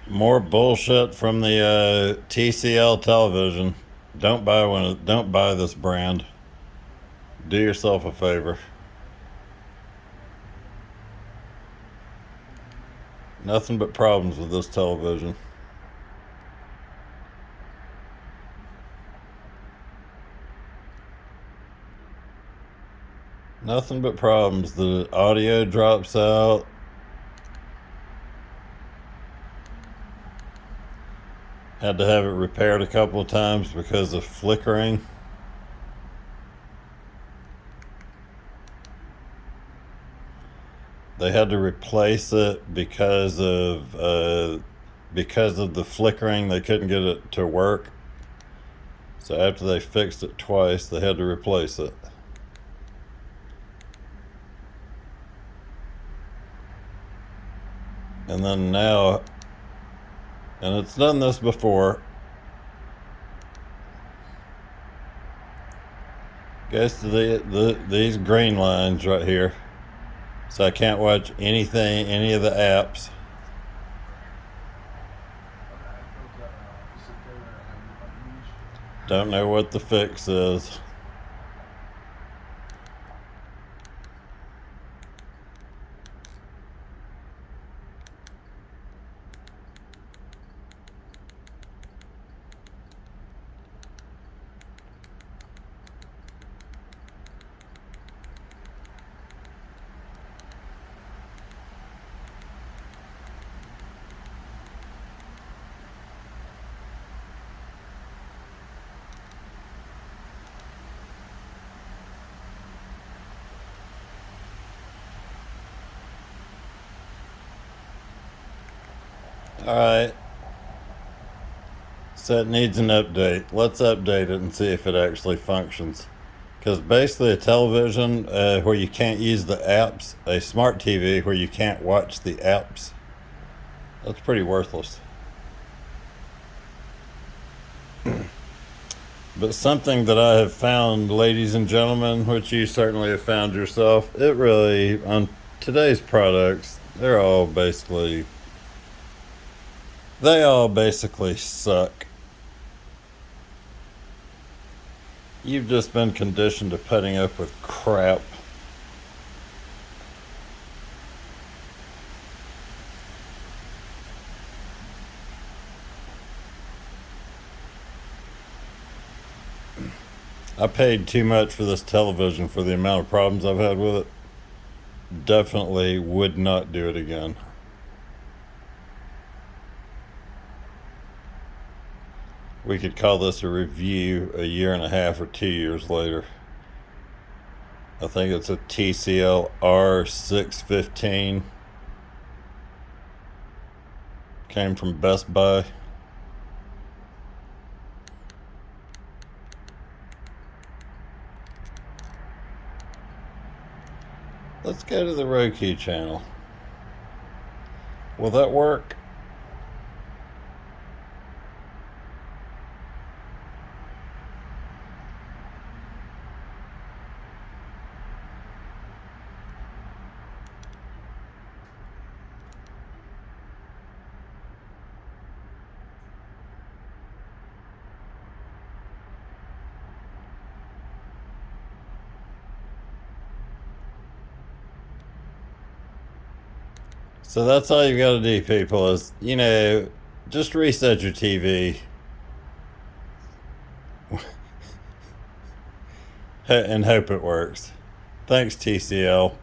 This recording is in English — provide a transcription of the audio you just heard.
More bullshit from the TCL television. Don't buy this brand. Do yourself a favor. Nothing but problems with this television. Nothing but problems. The audio drops out. Had to have it repaired a couple of times because of flickering. They had to replace it because of the flickering. They couldn't get it to work. So after they fixed it twice, they had to replace it. And then now, and it's done this before, goes to these green lines right here. So I can't watch anything, any of the apps. Don't know what the fix is. Alright, so it needs an update. Let's update it and see if it actually functions. Because basically a television where you can't use the apps, a smart TV where you can't watch the apps, that's pretty worthless. But something that I have found, ladies and gentlemen, which you certainly have found yourself, it really, on today's products, they all basically suck. You've just been conditioned to putting up with crap. I paid too much for this television for the amount of problems I've had with it. Definitely would not do it again. We could call this a review a year and a half or 2 years later. I think it's a TCL R615. Came from Best Buy. Let's go to the ROKU channel. Will that work? So that's all you gotta do, people, is, just reset your TV and hope it works. Thanks, TCL.